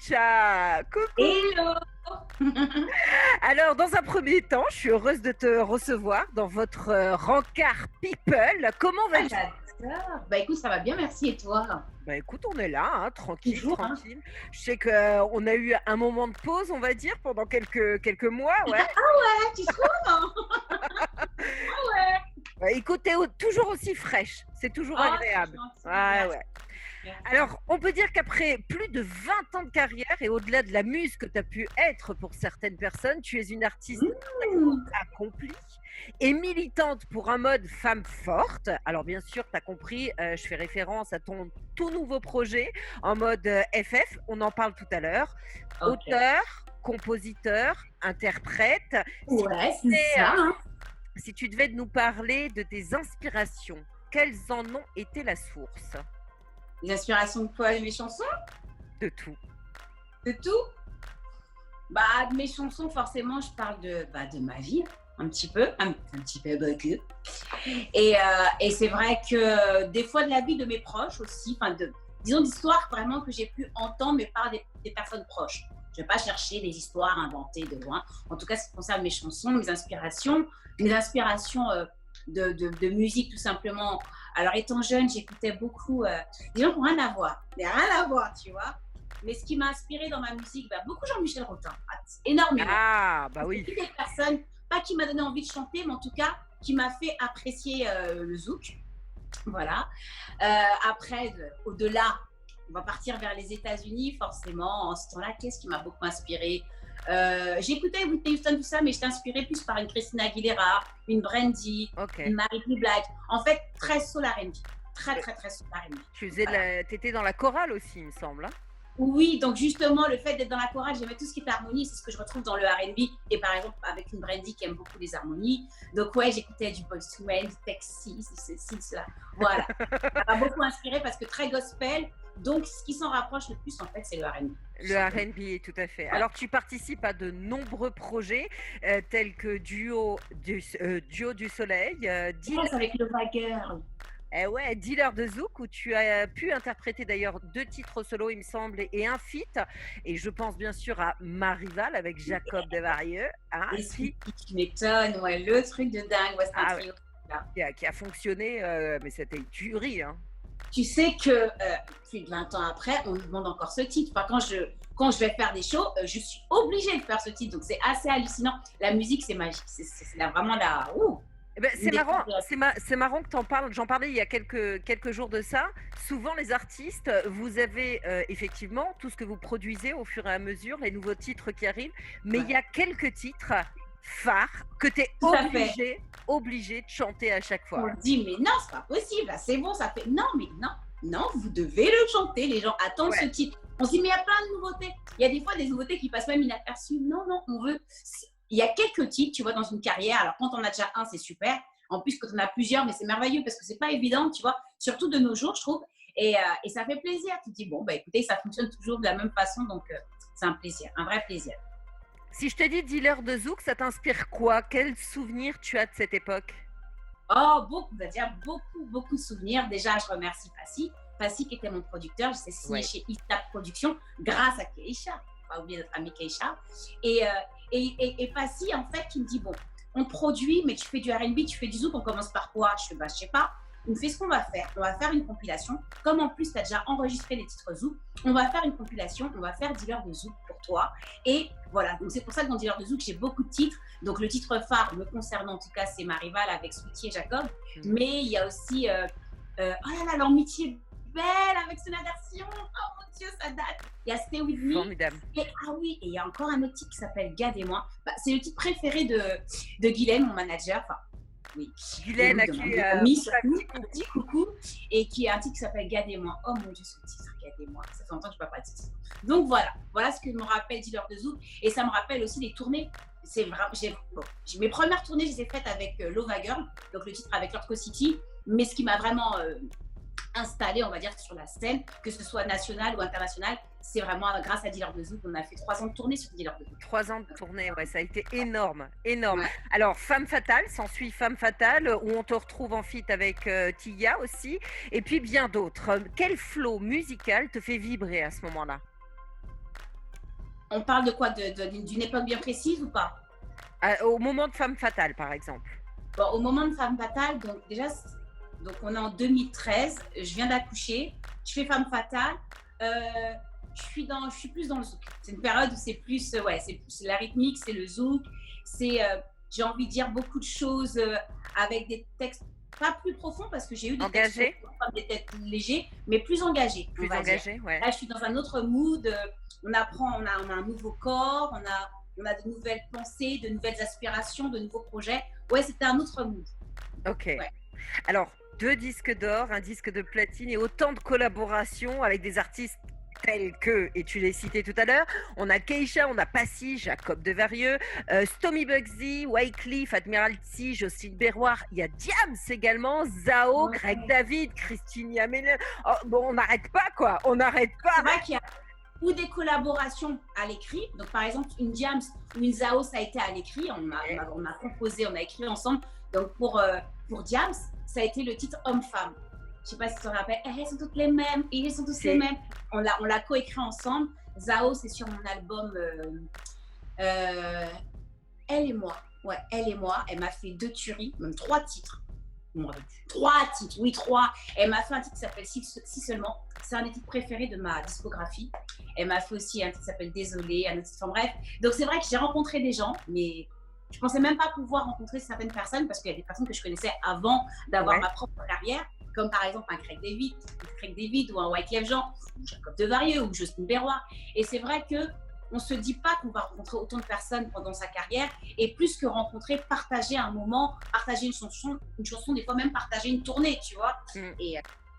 Cynthia. Coucou. Hello. Alors, dans un premier temps, je suis heureuse de te recevoir dans votre rencard People. Comment Ah, vas-tu? j'adore. Bah écoute, ça va bien, merci. Et toi? Bah écoute, on est là, hein, tranquille, Toujours, hein? tranquille. Je sais qu'on a eu un moment de pause, on va dire, pendant quelques mois, ouais. Ah, tu trouves? Ah ouais. Ouais, écoute, toujours aussi fraîche, c'est toujours Oh, c'est agréable. gentil. Ouais, Merci. ouais. Merci. Alors, on peut dire qu'après plus de 20 ans de carrière et au-delà de la muse que tu as pu être pour certaines personnes, tu es une artiste Mmh. accomplie et militante pour un mode femme forte. Alors, bien sûr, tu as compris, je fais référence à ton tout nouveau projet en mode FF, on en parle tout à l'heure. Ok. Auteur, compositeur, interprète. Si tu Ouais, c'est devais, ça, hein. si tu devais nous parler de tes inspirations, quelles en ont été la source Les inspirations de quoi? De mes chansons? de tout? De tout? Bah, de mes chansons, forcément, je parle de ma vie, un petit peu, un petit peu, bah, que. Et c'est vrai que des fois de la vie de mes proches aussi, disons d'histoires vraiment que j'ai pu entendre, mais par des personnes proches. Je ne vais pas chercher des histoires inventées de loin. En tout cas, ce qui concerne mes chansons, mes inspirations de musique tout simplement. Alors étant jeune, j'écoutais beaucoup des gens qui n'ont rien à voir, mais rien à voir, tu vois. Mais ce qui m'a inspiré dans ma musique, bah, beaucoup Jean-Michel Rotin, énormément. Ah, bah C'est oui. une des personnes, pas qui m'a donné envie de chanter, mais en tout cas, qui m'a fait apprécier le zouk. Voilà. Après, au-delà, on va partir vers les États-Unis, forcément. En ce temps-là, qu'est-ce qui m'a beaucoup inspiré? J'écoutais Whitney Houston, tout ça, mais j'étais inspirée plus par une Christina Aguilera, une Brandy, Ok. une Mary J. Blige. En fait, très soul R&B. Très, Euh, très, très soul R&B. Tu faisais Voilà. t'étais dans la chorale aussi, il me semble, hein. Oui, donc justement, le fait d'être dans la chorale, j'aimais tout ce qui est harmonie, c'est ce que je retrouve dans le R&B, et par exemple avec une Brandy qui aime beaucoup les harmonies. Donc ouais, j'écoutais du Boyz II Men, du Texas, ceci, cela. Voilà, ça m'a beaucoup inspiré parce que très gospel, donc ce qui s'en rapproche le plus en fait, c'est le R&B, tout Le simplement. R&B, tout à fait. Ouais. Alors, tu participes à de nombreux projets tels que Duo du Soleil, Yes, avec le Girl. Dealer de Zouk, où tu as pu interpréter d'ailleurs 2 titres solo, il me semble, et un feat. Et je pense bien sûr à Ma Rivale avec Jacob Desvarieux, hein, Et celui qui m'étonne, ouais, le truc de dingue, ouais, c'est un ah ouais, trio. Là. qui a fonctionné, mais c'était une tuerie, hein. Tu sais que plus de 20 ans après, on me demande encore ce titre. Enfin, quand je vais faire des shows, je suis obligée de faire ce titre. Donc, c'est assez hallucinant. La musique, c'est magique. C'est vraiment la. Eh ben, Une c'est des marrant, choses. c'est marrant que tu en parles. J'en parlais il y a quelques jours de ça. Souvent, les artistes, vous avez effectivement tout ce que vous produisez au fur et à mesure, les nouveaux titres qui arrivent, mais il Ouais, y a quelques titres phares que tu es tout à fait. obligé de chanter à chaque On fois. dit, mais non, c'est pas possible. Là, c'est bon, ça fait. Non, mais non, non, vous devez le chanter. Les gens attendent ce Ouais. titre. On se dit, mais il y a plein de nouveautés. Il y a des fois des nouveautés qui passent même inaperçues. Non, non, on veut. Il y a quelques titres, tu vois, dans une carrière. Alors, quand on a déjà un, c'est super. En plus, quand on a plusieurs, mais c'est merveilleux parce que c'est pas évident, tu vois, surtout de nos jours, je trouve. Et ça fait plaisir. Tu te dis, bon, bah écoutez, ça fonctionne toujours de la même façon. Donc, c'est un plaisir, un vrai plaisir. Si je te dis dealer de zouk, ça t'inspire quoi? Quel souvenir tu as de cette époque? Oh, beaucoup, c'est-à-dire beaucoup, beaucoup de souvenirs. Déjà, je remercie Passy. Passy qui était mon producteur, j'étais signé Ouais. chez Ista Productions grâce à Keisha. Pas oublier notre ami Keisha. Et, et Passy, en fait, qui me dit, bon, on produit, mais tu fais du R&B, tu fais du zouk, on commence par quoi? Je fais, bah, je sais pas. Il me fait ce qu'on va faire. On va faire une compilation. Comme en plus, tu as déjà enregistré les titres zouk, on va faire une compilation, on va faire dealer de zouk pour toi. Et voilà, donc c'est pour ça que dans dealer de zouk, j'ai beaucoup de titres. Donc le titre phare me concernant en tout cas, c'est Ma Rivale avec Sweetie et Jacob. Mhm. Mais il y a aussi oh là là, l'amitié belle avec Sonia Version. Oh mon Dieu, ça date. Il y a Stay With Me. Formidable. Et, ah oui, et il y a encore un autre titre qui s'appelle Gardez-moi. Bah, c'est le titre préféré de Guylaine, mon manager. Enfin, oui. Guylaine, à De qui mon ami surtout. petit Un coucou. petit coucou. Et qui est un titre qui s'appelle Gardez-moi. Oh mon Dieu, ce titre, Gardez-moi. Ça fait longtemps que je ne parle pas de titre. Donc voilà. Voilà ce que me rappelle Dealer de Zouk. Et ça me rappelle aussi les tournées. C'est vraiment, mes premières tournées, je les ai faites avec Lova Girl, donc le titre avec Lord City. Mais ce qui m'a vraiment installé, on va dire, sur la scène, que ce soit nationale ou internationale, c'est vraiment grâce à Dealer de Zouk. On a fait 3 ans de tournée sur Dealer de Zouk. 3 ans de tournée, ouais, ça a été énorme, énorme. Ouais. Alors, Femme Fatale, s'ensuit Femme Fatale, où on te retrouve en feat avec Tia aussi, et puis bien d'autres. Quel flow musical te fait vibrer à ce moment-là? On parle de quoi? D'une époque bien précise ou pas? Au moment de Femme fatale, par exemple. Bon, au moment de Femme fatale, donc déjà, donc on est en 2013, je viens d'accoucher, je fais Femme fatale, je suis plus dans le zouk. C'est une période où c'est plus, ouais, c'est plus la rythmique, c'est le zouk, c'est, j'ai envie de dire beaucoup de choses avec des textes pas plus profonds parce que j'ai eu des textes Engagée? profonds, comme des textes légers, mais plus engagés, on Plus va dire. engagée, ouais. Là, je suis dans un autre mood, on apprend, on a un nouveau corps, on a de nouvelles pensées, de nouvelles aspirations, de nouveaux projets. Ouais, c'était un autre mood. OK. Ouais. Alors 2 disques d'or, un disque de platine et autant de collaborations avec des artistes tels que, et tu les cités tout à l'heure, on a Keisha, on a Passy, Jacob Devarieux, Stomy Bugsy, Wycliffe, Admiralty, Jocelyne Berroir, il y a Diams également, Zao, Ouais. Greg David, Christine Yamel. Oh, bon, on n'arrête pas quoi, on n'arrête C'est pas. vrai qu'il y a ou des collaborations à l'écrit. Donc, par exemple, une Diams ou une Zao, ça a été à l'écrit. On a composé, on a écrit ensemble. Donc, pour Diams, ça a été le titre Homme-Femme. Je ne sais pas si tu te rappelles. Elles sont toutes les mêmes, ils sont tous les mêmes. On l'a coécrit ensemble. Zao, c'est sur mon album Elle et moi. Ouais, Elle et moi. Elle m'a fait 2 tueries, même 3 titres. 3 titres, oui, 3. Elle m'a fait un titre qui s'appelle Si seulement. C'est un des titres préférés de ma discographie. Elle m'a fait aussi un titre qui s'appelle Désolée, un autre titre, enfin bref. Donc c'est vrai que j'ai rencontré des gens, mais je pensais même pas pouvoir rencontrer certaines personnes parce qu'il y a des personnes que je connaissais avant d'avoir ma propre carrière, comme par exemple un Craig David ou un Wyclef Jean, ou Jacob Devarieux ou Jocelyne Berroir. Et c'est vrai que on se dit pas qu'on va rencontrer autant de personnes pendant sa carrière et plus que rencontrer, partager un moment, partager une chanson, des fois même partager une tournée, tu vois.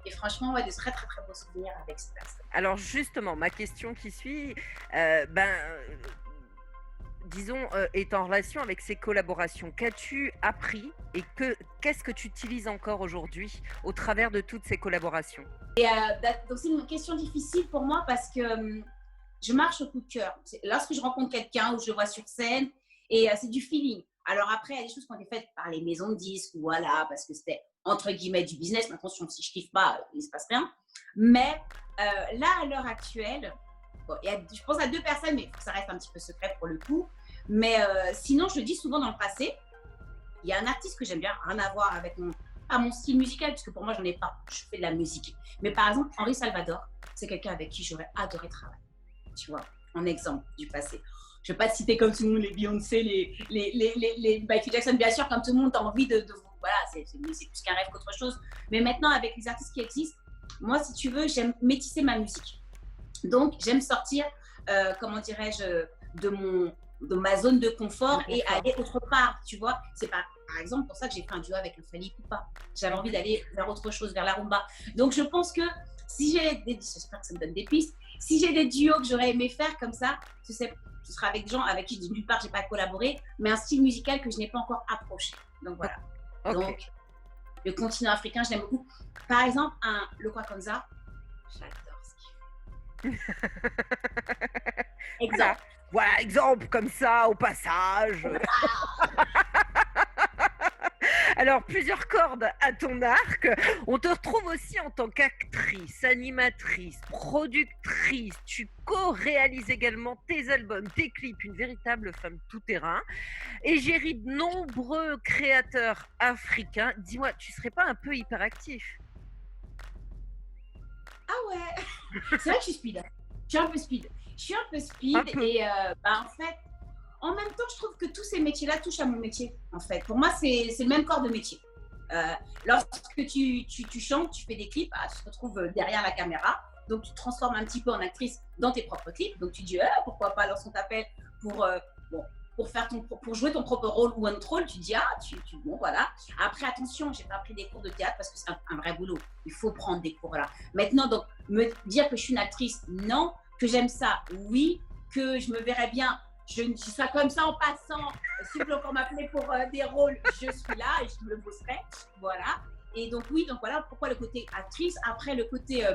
Et franchement, ouais, de très très très beaux souvenirs avec cette personne. Alors justement, ma question qui suit, disons, est en relation avec ces collaborations. Qu'as-tu appris et qu'est-ce que tu utilises encore aujourd'hui au travers de toutes ces collaborations? Donc c'est une question difficile pour moi parce que je marche au coup de cœur. Lorsque je rencontre quelqu'un ou je le vois sur scène, et c'est du feeling. Alors après, il y a des choses qui ont été faites par les maisons de disques, voilà, parce que c'était entre guillemets du business. Mais attention, si je kiffe pas, il ne se passe rien. Mais là, à l'heure actuelle, bon, je pense à 2 personnes, mais il faut que ça reste un petit peu secret pour le coup. Mais sinon, je le dis souvent dans le passé, il y a un artiste que j'aime bien, rien à voir avec mon style musical, parce que pour moi, j'en ai pas. Je fais de la musique. Mais par exemple, Henri Salvador, c'est quelqu'un avec qui j'aurais adoré travailler. Tu vois, en exemple du passé. Je ne vais pas te citer comme tout le monde, les Beyoncé, les Michael Jackson, bien sûr, comme tout le monde, tu as envie de voilà, c'est plus qu'un rêve qu'autre chose. Mais maintenant, avec les artistes qui existent, moi, si tu veux, j'aime métisser ma musique. Donc, j'aime sortir, comment dirais-je, de ma zone de confort et aller autre part, tu vois. C'est par exemple pour ça que j'ai fait un duo avec le Fally Ipupa. J'avais envie d'aller vers autre chose, vers la rumba. Donc, je pense que si j'ai j'espère que ça me donne des pistes, si j'ai des duos que j'aurais aimé faire comme ça, ce sera avec des gens avec qui d'une part j'ai pas collaboré, mais un style musical que je n'ai pas encore approché. Donc voilà. Okay. Donc le continent africain, je l'aime beaucoup. Par exemple, le Kwakanza, j'adore ce qu'il fait. Exemple. Voilà, exemple comme ça au passage. Alors, plusieurs cordes à ton arc. On te retrouve aussi en tant qu'actrice, animatrice, productrice. Tu co-réalises également tes albums, tes clips, une véritable femme tout-terrain. Égérie de nombreux créateurs africains. Dis-moi, tu serais pas un peu hyperactif? Ah ouais. C'est vrai que je suis speed. Je suis un peu speed. Et en fait, en même temps, je trouve que tous ces métiers-là touchent à mon métier, en fait. Pour moi, c'est le même corps de métier. Lorsque tu chantes, tu fais des clips, tu te retrouves derrière la caméra. Donc, tu te transformes un petit peu en actrice dans tes propres clips. Donc, tu dis, pourquoi pas, lorsqu'on t'appelle pour jouer ton propre rôle ou un autre rôle, tu dis, bon, voilà. Après, attention, j'ai pas pris des cours de théâtre parce que c'est un vrai boulot. Il faut prendre des cours là. Maintenant, donc, me dire que je suis une actrice, non. Que j'aime ça, oui. Que je me verrais bien, je dis ça comme ça en passant. Si vous voulez encore m'appeler pour des rôles, je suis là et je me le bosserai. Voilà. Et donc, oui, donc voilà pourquoi le côté actrice. Après, le côté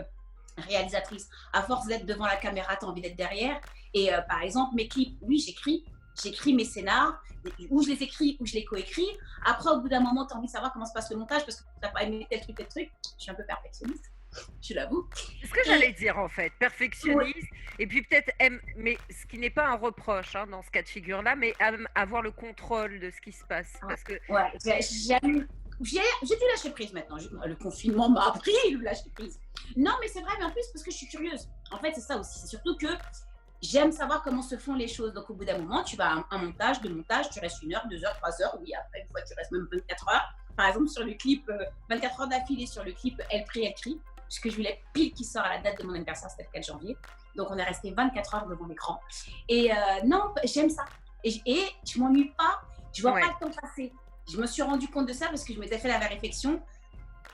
réalisatrice. À force d'être devant la caméra, tu as envie d'être derrière. Et par exemple, mes clips, oui, j'écris mes scénars, ou je les écris, ou je les coécris. Après, au bout d'un moment, tu as envie de savoir comment se passe le montage parce que tu n'as pas aimé tel truc. Je suis un peu perfectionniste. je l'avoue. C'est ce que Et j'allais dire en fait, oui, perfectionniste, et puis peut-être aime, mais ce qui n'est pas un reproche dans ce cas de figure-là, mais avoir le contrôle de ce qui se passe. ah, Parce que ouais, j'ai dû lâcher prise maintenant. Le confinement m'a appris le lâcher prise. Non, mais c'est vrai, mais en plus, parce que je suis curieuse. En fait, c'est ça aussi. C'est surtout que j'aime savoir comment se font les choses. Donc, au bout d'un moment, tu vas à un montage, deux montages, tu restes 1 heure, 2 heures, 3 heures. Oui, après, une fois, tu restes même 24 heures. Par exemple, sur le clip, 24 heures d'affilée sur le clip Elle prie, elle crie, puisque je voulais pile qui sort à la date de mon anniversaire, c'était le 4 janvier. Donc, on est resté 24 heures devant l'écran. Et non, j'aime ça. Et je m'ennuie pas, je vois pas ouais, le temps passer. Je me suis rendu compte de ça parce que je m'étais fait la réflexion.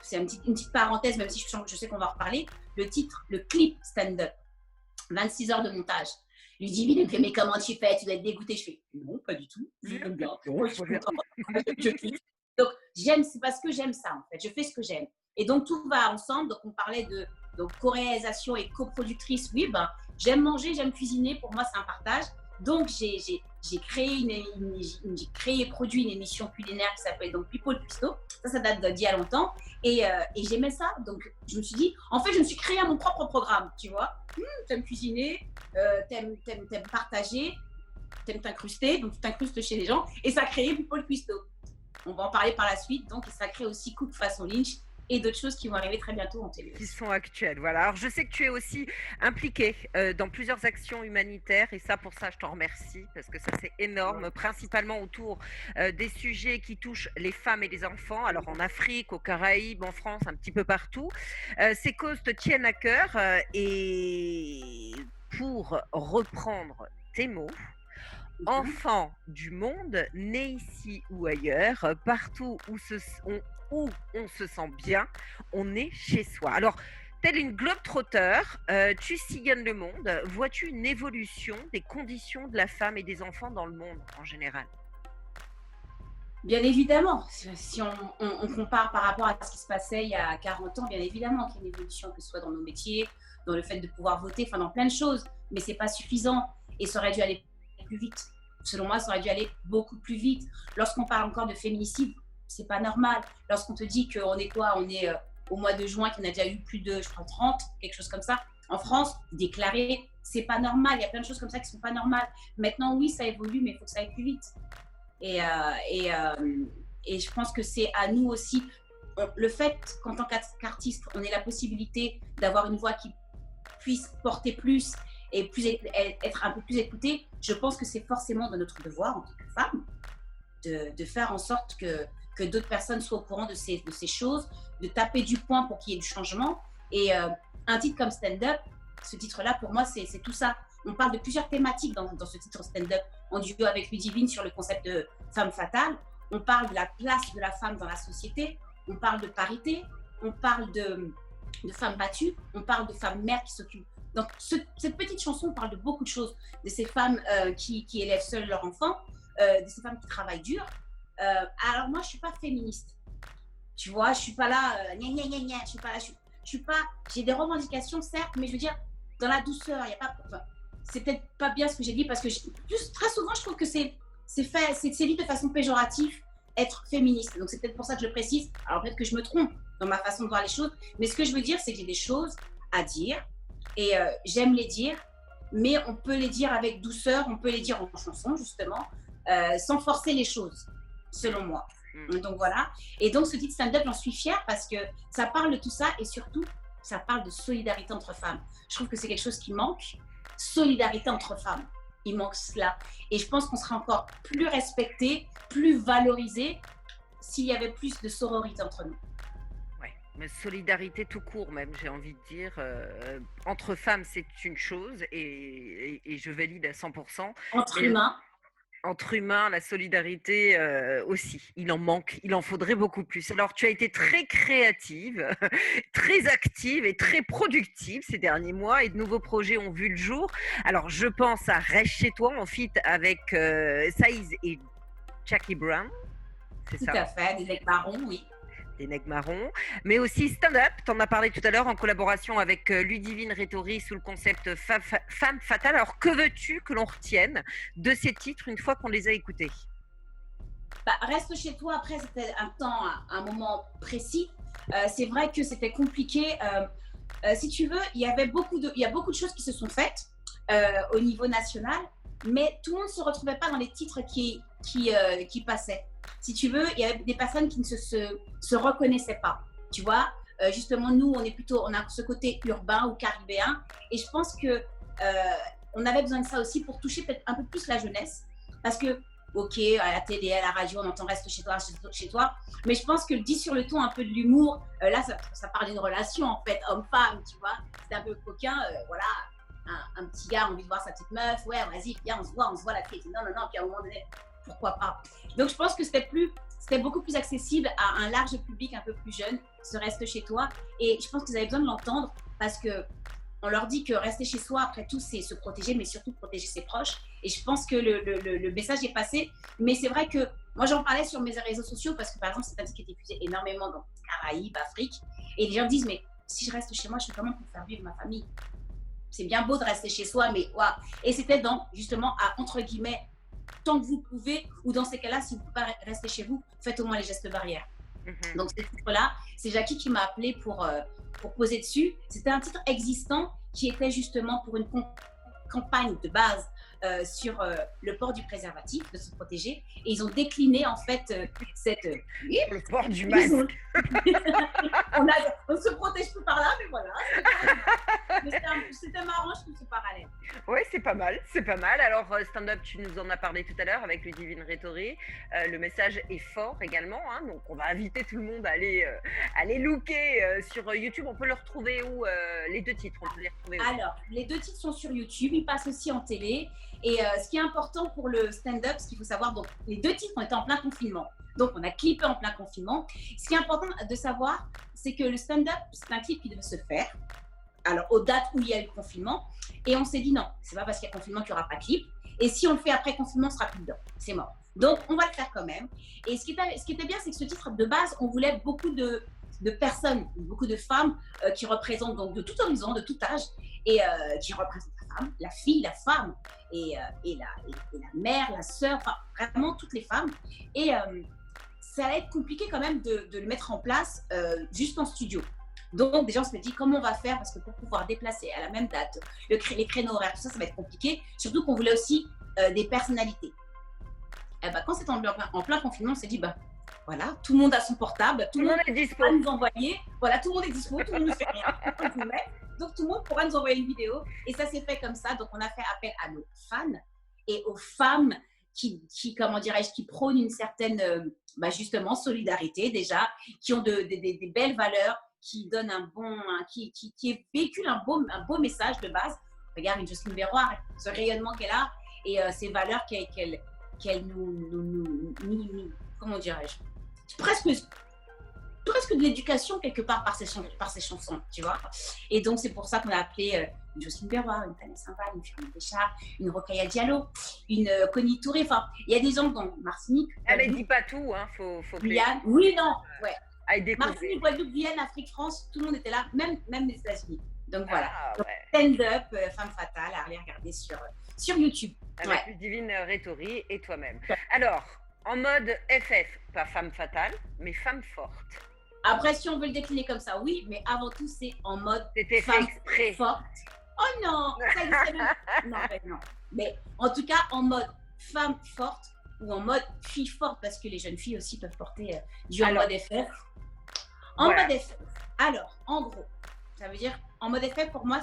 C'est une petite parenthèse, même si je sais qu'on va en reparler. Le titre, le clip stand-up, 26 heures de montage. Ludivine me fait, mais comment tu fais? Tu dois être dégoûtée. Je fais, non, pas du tout. J'aime bien. non, Moi, je je vois suis bien. contente. Je kiffe. Donc, c'est parce que j'aime ça, en fait. Je fais ce que j'aime. Et donc, tout va ensemble. Donc, on parlait de co-réalisation et coproductrice. Oui, ben, j'aime manger, j'aime cuisiner. Pour moi, c'est un partage. Donc, j'ai créé et produit une émission culinaire qui s'appelle donc People Cuisto. Ça date d'il y a longtemps. Et j'aimais ça. Donc, je me suis dit, en fait, je me suis créé mon propre programme, tu vois. T'aimes cuisiner, t'aimes partager, t'aimes t'incruster, donc tu t'incrustes chez les gens. Et ça a créé People Cuisto. On va en parler par la suite. Donc, ça crée aussi Cook façon Lynch et d'autres choses qui vont arriver très bientôt en télé Qui aussi. sont actuelles. Voilà. Alors, je sais que tu es aussi impliquée dans plusieurs actions humanitaires, et ça, pour ça, je t'en remercie, parce que ça, c'est énorme, principalement autour des sujets qui touchent les femmes et les enfants, alors en Afrique, aux Caraïbes, en France, un petit peu partout. Ces causes te tiennent à cœur, et pour reprendre tes mots, enfant du monde, né ici ou ailleurs, partout où on se sent bien, on est chez soi. Alors, telle une globe-trotteur, tu sillonnes le monde. Vois-tu une évolution des conditions de la femme et des enfants dans le monde en général? Bien évidemment, si on compare par rapport à ce qui se passait il y a 40 ans, bien évidemment qu'il y a une évolution, que ce soit dans nos métiers, dans le fait de pouvoir voter, enfin dans plein de choses, mais c'est pas suffisant et ça aurait dû aller plus vite. Selon moi, ça aurait dû aller beaucoup plus vite. Lorsqu'on parle encore de féminicide, c'est pas normal. Lorsqu'on te dit qu'on est quoi? On est au mois de juin, qu'il y en a déjà eu plus de, je crois, 30, quelque chose comme ça. En France, déclaré, c'est pas normal. Il y a plein de choses comme ça qui sont pas normales. Maintenant, oui, ça évolue, mais il faut que ça aille plus vite. Et, et je pense que c'est à nous aussi, le fait qu'en tant qu'artiste, on ait la possibilité d'avoir une voix qui puisse porter plus et être un peu plus écoutée, je pense que c'est forcément de notre devoir en tant que femme de faire en sorte que d'autres personnes soient au courant de ces choses, de taper du poing pour qu'il y ait du changement. Et un titre comme Stand Up, ce titre-là, pour moi, c'est tout ça. On parle de plusieurs thématiques dans ce titre Stand Up, en duo avec Ludivine sur le concept de femme fatale. On parle de la place de la femme dans la société, on parle de parité, on parle de femmes battues, on parle de femmes mères qui s'occupent. Donc, cette petite chanson parle de beaucoup de choses, de ces femmes qui élèvent seules leurs enfants, de ces femmes qui travaillent dur. Alors, moi, je ne suis pas féministe. Tu vois, je ne suis pas là, je suis pas là, je suis pas, j'ai des revendications, certes, mais je veux dire, dans la douceur, il n'y a pas. Enfin, c'est peut-être pas bien ce que j'ai dit parce que très souvent, je trouve que c'est dit de façon péjorative être féministe. Donc, c'est peut-être pour ça que je le précise. Alors, peut-être que je me trompe dans ma façon de voir les choses, mais ce que je veux dire, c'est que j'ai des choses à dire et j'aime les dire, mais on peut les dire avec douceur, on peut les dire en chanson, justement, sans forcer les choses, selon moi. Donc voilà. Et donc ce titre stand-up, j'en suis fière parce que ça parle de tout ça et surtout, ça parle de solidarité entre femmes. Je trouve que c'est quelque chose qui manque. Solidarité entre femmes. Il manque cela. Et je pense qu'on serait encore plus respectés, plus valorisés s'il y avait plus de sororité entre nous. Ouais, mais solidarité tout court même, j'ai envie de dire. Entre femmes, c'est une chose, et je valide à 100%. Entre Mais humains. entre humains, la solidarité aussi, il en manque, il en faudrait beaucoup plus. Alors, tu as été très créative, très active et très productive ces derniers mois, et de nouveaux projets ont vu le jour. Alors, je pense à Reste chez toi en feat avec Saïz et Jackie Brown, c'est Tout ça? à fait. Des mecs marrons, oui. Des nègres marrons, mais aussi stand-up, tu en as parlé tout à l'heure, en collaboration avec Ludivine Rétori sous le concept Femme Fatale. Alors, que veux-tu que l'on retienne de ces titres une fois qu'on les a écoutés? Bah, reste chez toi, après, c'était un moment précis. C'est vrai que c'était compliqué. si tu veux, il y a beaucoup de choses qui se sont faites au niveau national, mais tout le monde ne se retrouvait pas dans les titres qui passaient. Si tu veux, il y avait des personnes qui ne se reconnaissaient pas. Tu vois, justement, nous, on a ce côté urbain ou caribéen, et je pense que on avait besoin de ça aussi pour toucher peut-être un peu plus la jeunesse, parce que ok, à la télé, à la radio, on entend reste chez toi, mais je pense que dit sur le ton un peu de l'humour, là, ça parle d'une relation en fait, homme-femme, tu vois, c'est un peu coquin, voilà, un petit gars a envie de voir sa petite meuf, ouais, vas-y, viens, on se voit la fille, non, puis à un moment donné, pourquoi pas. Donc je pense que c'était beaucoup plus accessible à un large public un peu plus jeune, ce reste chez toi, et je pense qu'ils avaient besoin de l'entendre, parce que on leur dit que rester chez soi, après tout, c'est se protéger, mais surtout protéger ses proches. Et je pense que le message est passé. Mais c'est vrai que moi, j'en parlais sur mes réseaux sociaux parce que, par exemple, c'est un truc qui est diffusé énormément dans les Caraïbes, Afrique. Et les gens disent, mais si je reste chez moi, je fais comment pour faire vivre ma famille? C'est bien beau de rester chez soi, mais waouh. Et c'était justement, entre guillemets, tant que vous pouvez, ou dans ces cas-là, si vous ne pouvez pas rester chez vous, faites au moins les gestes barrières. Donc, ce titre-là, c'est Jackie qui m'a appelé pour poser dessus. C'était un titre existant qui était justement pour une campagne de base sur le port du préservatif, de se protéger. Et ils ont décliné en fait le port du masque. On se protège plus par là, mais voilà. C'était marrant, je trouve ce parallèle. Oui, c'est pas mal, c'est pas mal. Alors, stand-up, tu nous en as parlé tout à l'heure avec le Divine Rhétorie. Le message est fort également, hein, donc on va inviter tout le monde à aller looker sur YouTube. On peut le retrouver où les deux titres, on peut les retrouver où? Alors, les deux titres sont sur YouTube, ils passent aussi en télé. Et ce qui est important pour le stand-up, ce qu'il faut savoir, donc les deux titres ont été en plein confinement. Donc, on a clippé en plein confinement. Ce qui est important de savoir, c'est que le stand-up, c'est un clip qui devait se faire. Alors, aux dates où il y a eu le confinement. Et on s'est dit non, c'est pas parce qu'il y a confinement qu'il n'y aura pas de clip. Et si on le fait après confinement, on sera plus dedans. C'est mort. Donc, on va le faire quand même. Et ce qui était bien, c'est que ce titre, de base, on voulait beaucoup de personnes, beaucoup de femmes qui représentent donc de tout horizon, de tout âge, et qui représentent la femme, la fille, la femme, et la mère, la sœur, enfin vraiment toutes les femmes. Et ça allait être compliqué quand même de le mettre en place juste en studio. Donc, déjà, on s'est dit comment on va faire, parce que pour pouvoir déplacer à la même date les créneaux horaires, tout ça, ça va être compliqué. Surtout qu'on voulait aussi des personnalités. Et quand c'était en plein confinement, on s'est dit, voilà, tout le monde a son portable, tout le monde est dispo. Pourra nous envoyer. Voilà, tout le monde est dispo, tout le monde ne fait rien. Donc, tout le monde pourra nous envoyer une vidéo. Et ça s'est fait comme ça. Donc, on a fait appel à nos fans et aux femmes qui comment dirais-je, qui prônent une certaine, justement, solidarité déjà, qui ont des belles valeurs, qui donnent qui véhiculent un beau message de base. Regarde une Jocelyne Berroir, ce rayonnement qu'elle a et ces valeurs qu'elle nous comment dirais-je, presque de l'éducation quelque part par ses chansons, tu vois. Et donc, c'est pour ça qu'on a appelé une Jocelyne Berroir, une Tania Saint-Val, une Firmin Béchard, une Rokhaya Diallo, une Connie Touré. Enfin, il y a des gens dans Martinique. Mais dis pas tout, hein, faut Guyane. Oui, non, ouais. Martinique, Guadeloupe, Guyane, Afrique, France, tout le monde était là, même les États-Unis. Donc voilà. Donc, ouais. stand-up, Femme Fatale, à aller regarder sur YouTube. Avec le Divine Rhétorie et toi-même. Alors, en mode FF, pas femme fatale, mais femme forte. Après, si on veut le décliner comme ça, oui, mais avant tout, c'est en mode femme forte. Oh non, ça existe même. Non. Mais en tout cas, en mode femme forte ou en mode fille forte, parce que les jeunes filles aussi peuvent porter en mode FF. En mode FF. Alors, en gros, ça veut dire, en mode FF, pour moi,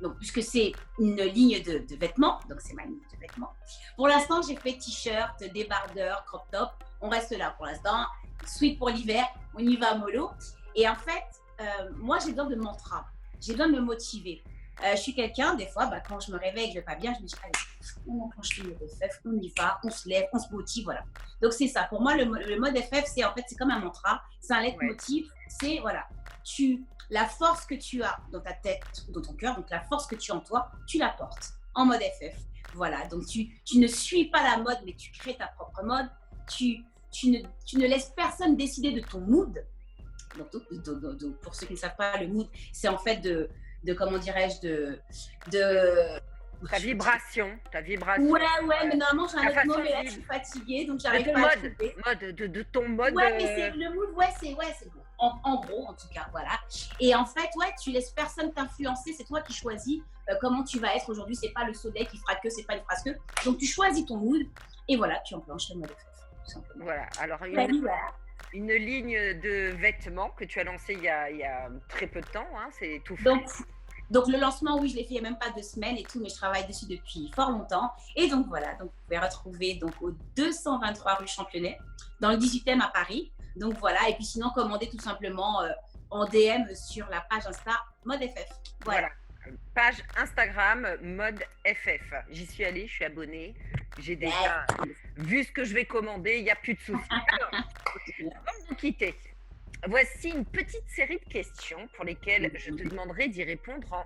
donc, puisque c'est une ligne de vêtements, donc c'est ma ligne de vêtements. Pour l'instant, j'ai fait t-shirt, débardeur, crop top. On reste là pour l'instant. Sweat pour l'hiver, on y va mollo. Et en fait, moi, j'ai besoin de mantra. J'ai besoin de me motiver. Je suis quelqu'un, des fois, quand je me réveille, je ne vais pas bien, je me dis, allez, on enclenche le FF, on y va, on se lève, on se motive, voilà. Donc, c'est ça. Pour moi, le mode FF, c'est comme un mantra. C'est un leitmotiv. C'est, voilà, la force que tu as dans ta tête, dans ton cœur, donc la force que tu as en toi, tu la portes en mode FF. Voilà, donc tu ne suis pas la mode, mais tu crées ta propre mode. Tu ne laisses personne décider de ton mood. Donc, pour ceux qui ne savent pas, le mood, c'est en fait comment dirais-je, Ta vibration, Ouais, mais normalement j'ai un ta autre mot, façon mais de là je vivre. suis fatiguée, donc de j'arrive ton pas à mode, trouver. de ton mode. Ouais, mais c'est le mood, c'est bon. En gros, en tout cas, voilà. Et en fait, ouais, tu laisses personne t'influencer, c'est toi qui choisis comment tu vas être aujourd'hui. C'est pas le soleil qui fera que, c'est pas une phrase que. Donc tu choisis ton mood et voilà, tu enclenches le mode FF, tout simplement. Voilà, alors Ouais, voilà. une ligne de vêtements que tu as lancée il y a très peu de temps, hein, c'est tout frais. Donc le lancement, oui, je l'ai fait il n'y a même pas 2 semaines et tout, mais je travaille dessus depuis fort longtemps. Et donc voilà, donc vous pouvez retrouver donc au 223 rue Championnet, dans le 18e à Paris. Donc voilà, et puis sinon commander tout simplement en DM sur la page Insta Mode FF. Voilà. Page Instagram Mode FF. J'y suis allée, je suis abonnée. J'ai déjà vu ce que je vais commander, il n'y a plus de soucis. Alors, avant de nous quitter, voici une petite série de questions pour lesquelles je te demanderai d'y répondre en 1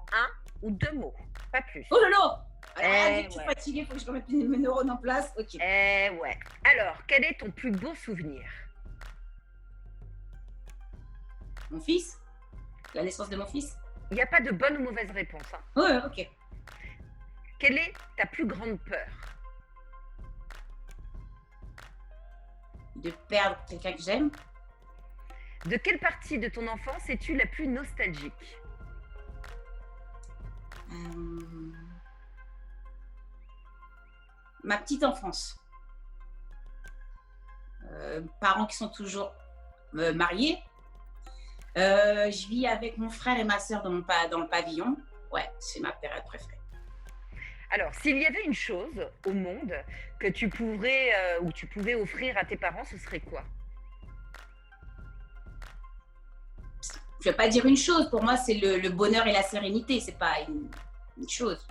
ou 2 mots, pas plus. Oh lolo! Alors, je suis fatiguée, il faut que je remette mes neurones en place. Ok. Ouais. Alors, quel est ton plus beau souvenir? Mon fils? La naissance de mon fils? Il n'y a pas de bonne ou mauvaise réponse. Hein. Ouais, ok. Quelle est ta plus grande peur? De perdre quelqu'un que j'aime. De quelle partie de ton enfance es-tu la plus nostalgique? Ma petite enfance. Parents qui sont toujours mariés. Je vis avec mon frère et ma sœur dans le pavillon. Ouais, c'est ma période préférée. Alors, s'il y avait une chose au monde que tu pourrais ou tu pouvais offrir à tes parents, ce serait quoi? Je ne vais pas dire une chose. Pour moi, c'est le bonheur et la sérénité. C'est pas une chose.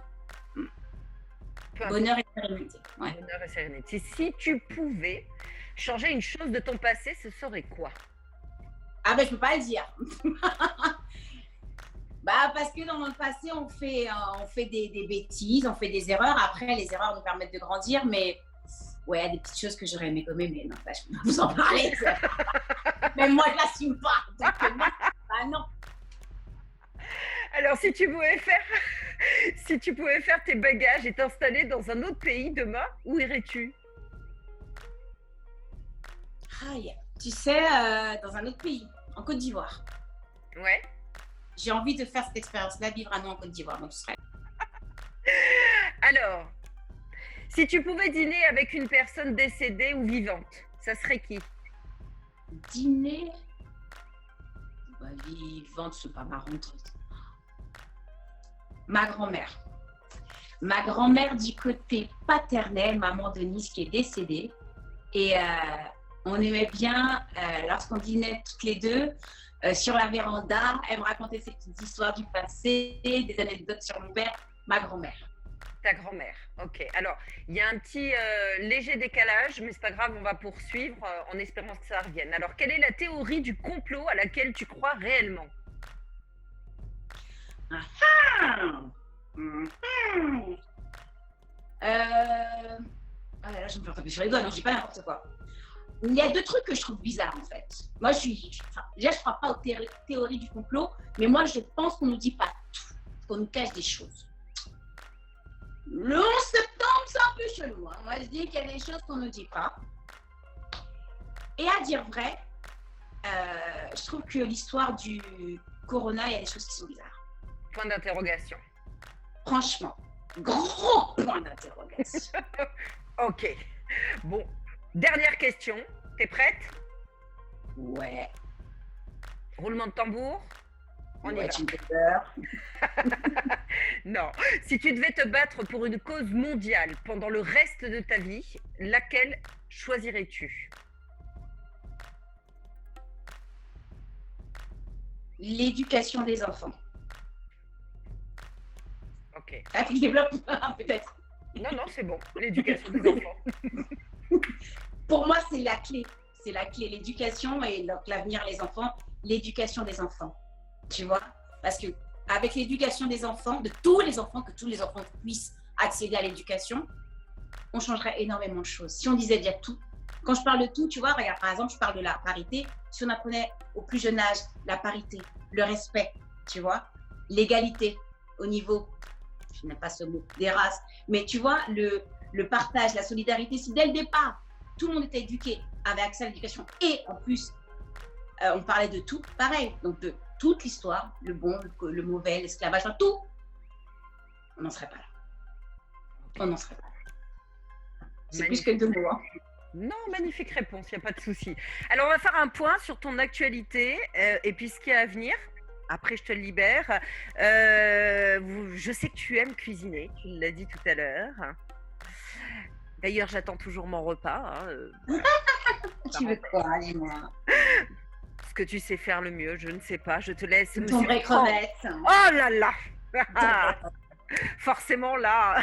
Bonheur et sérénité. Ouais. Bonheur et sérénité. Si tu pouvais changer une chose de ton passé, ce serait quoi? Ah ben, je peux pas le dire. Bah, parce que dans le passé, on fait des bêtises, on fait des erreurs. Après, les erreurs nous permettent de grandir, mais ouais, il y a des petites choses que j'aurais aimé gommer, mais non, bah, je peux pas vous en parler. Même moi, je l'assume pas. Donc, non. Bah, non. Alors, si tu pouvais faire tes bagages et t'installer dans un autre pays demain, où irais-tu? Aïe, tu sais, dans un autre pays, en Côte d'Ivoire. Ouais. J'ai envie de faire cette expérience-là, vivre un an en Côte d'Ivoire. Donc, ce serait... Alors, si tu pouvais dîner avec une personne décédée ou vivante, ça serait qui? Dîner? Bah, vivante, c'est pas marrant. Ma grand-mère. Ma grand-mère du côté paternel, maman Denise, qui est décédée. Et on aimait bien, lorsqu'on dînait toutes les deux, sur la véranda, elle me racontait ses petites histoires du passé, des anecdotes sur mon père, ma grand-mère. Ta grand-mère, ok. Alors, il y a un petit léger décalage, mais c'est pas grave, on va poursuivre en espérant que ça revienne. Alors, quelle est la théorie du complot à laquelle tu crois réellement? Ah là, je me fais taper sur les doigts, non, je dis pas n'importe quoi. Il y a 2 trucs que je trouve bizarres en fait. Moi, déjà, je crois pas aux théories du complot, mais moi, je pense qu'on nous dit pas tout, qu'on nous cache des choses. Le 11 septembre, c'est un peu chelou. Hein. Moi, je dis qu'il y a des choses qu'on ne dit pas. Et à dire vrai, je trouve que l'histoire du corona, il y a des choses qui sont bizarres. Point d'interrogation. Franchement, gros point d'interrogation. Ok. Bon, dernière question. T'es prête? Ouais. Roulement de tambour. On y va. Tu me fais peur. Non. Si tu devais te battre pour une cause mondiale pendant le reste de ta vie, laquelle choisirais-tu? L'éducation des enfants. Ok. Ah, tu développes peut-être. Non, c'est bon. L'éducation des enfants. Pour moi, c'est la clé. C'est la clé. L'éducation et donc l'avenir, les enfants. L'éducation des enfants. Tu vois? Parce que avec l'éducation des enfants, de tous les enfants, que tous les enfants puissent accéder à l'éducation, on changerait énormément de choses. Si on disait déjà tout, quand je parle de tout, tu vois, regarde, par exemple, je parle de la parité. Si on apprenait au plus jeune âge la parité, le respect, tu vois, l'égalité au niveau je n'aime pas ce mot, des races, mais tu vois, le partage, la solidarité, si dès le départ, tout le monde était éduqué, avait accès à l'éducation, et en plus, on parlait de tout, pareil, donc de toute l'histoire, le bon, le mauvais, l'esclavage, enfin, tout, on n'en serait pas là. On n'en serait pas là. C'est plus que deux mots. Hein. Non, magnifique réponse, il n'y a pas de souci. Alors, on va faire un point sur ton actualité et puis ce qui est à venir. Après, je te libère. Je sais que tu aimes cuisiner, tu l'as dit tout à l'heure. D'ailleurs, j'attends toujours mon repas. Tu veux quoi, dis-moi? Ce que tu sais faire le mieux, je ne sais pas. Je te laisse. Ton vrai crevette. Oh là là. Forcément là.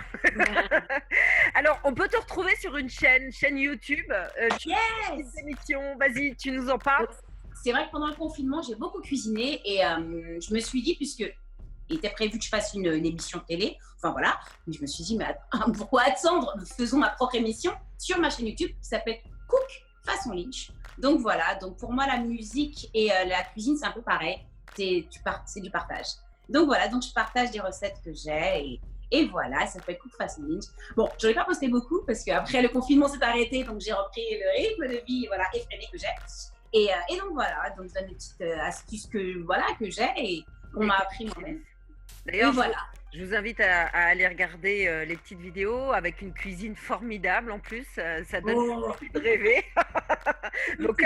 Alors, on peut te retrouver sur une chaîne YouTube. Tu fais des émissions. Vas-y, tu nous en parles. C'est vrai que pendant le confinement, j'ai beaucoup cuisiné et je me suis dit, puisque il était prévu que je fasse une émission télé, enfin voilà, je me suis dit, mais pourquoi attendre? Faisons ma propre émission sur ma chaîne YouTube qui s'appelle Cook Façon Lynch. Donc voilà, donc pour moi, la musique et la cuisine, c'est un peu pareil. C'est du partage. Donc voilà, donc je partage des recettes que j'ai et voilà, ça s'appelle Cook Façon Lynch. Bon, je n'ai pas posté beaucoup parce qu'après le confinement s'est arrêté, donc j'ai repris le rythme de vie voilà, effréné que j'ai. Et donc voilà, donc je donne des petites astuces que j'ai et on m'a appris moi-même. D'ailleurs, voilà. Je vous invite à aller regarder les petites vidéos avec une cuisine formidable en plus. Ça donne envie de rêver. Donc,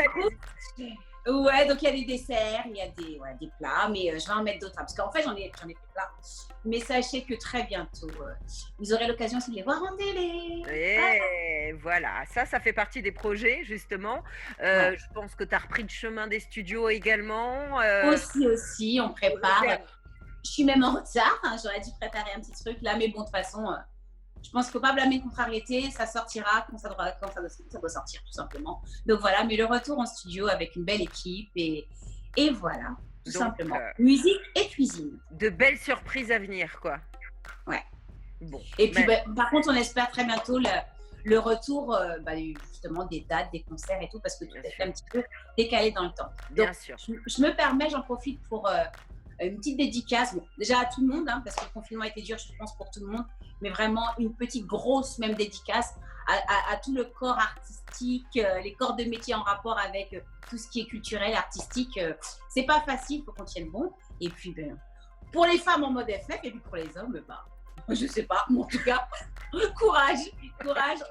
ouais, donc il y a des desserts, il y a des plats, mais je vais en mettre d'autres. Parce qu'en fait, j'en ai fait plein. Mais sachez que très bientôt, vous aurez l'occasion de les voir en télé. Et voilà, ça fait partie des projets, justement. Je pense que tu as repris le chemin des studios également. Aussi, on prépare. Je suis même en retard. Hein, j'aurais dû préparer un petit truc là, mais bon, de toute façon, je pense qu'il ne faut pas blâmer contrariété. Ça sortira quand ça doit sortir, tout simplement. Donc voilà, mais le retour en studio avec une belle équipe et voilà, tout simplement. Musique et cuisine. De belles surprises à venir, quoi. Ouais. Bon. Et puis, par contre, on espère très bientôt le retour justement des dates, des concerts et tout, parce que tout est un petit peu décalé dans le temps. Bien sûr. Je me permets, j'en profite pour une petite dédicace, déjà à tout le monde, hein, parce que le confinement a été dur, je pense, pour tout le monde, mais vraiment une petite grosse même dédicace à tout le corps artistique, les corps de métier en rapport avec tout ce qui est culturel, artistique. C'est pas facile, il faut qu'on tienne bon. Et puis, pour les femmes en mode FF, et puis pour les hommes, je sais pas, mais en tout cas, courage,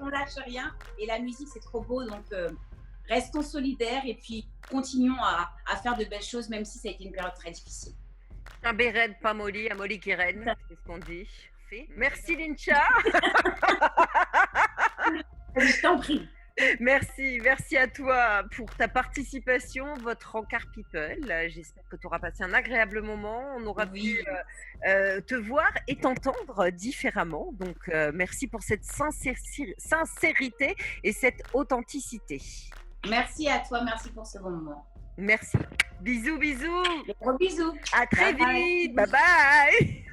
on lâche rien. Et la musique, c'est trop beau, donc restons solidaires et puis continuons à faire de belles choses, même si ça a été une période très difficile. Un béret, pas Molly, à Molly qui règne, c'est ce qu'on dit. Merci Lincha. Je t'en prie. Merci à toi pour ta participation, votre Encart People. J'espère que tu auras passé un agréable moment. On aura pu te voir et t'entendre différemment. Donc, merci pour cette sincérité et cette authenticité. Merci à toi, merci pour ce bon moment. Merci. Bisous. Gros bisous. À très vite. Bye bye.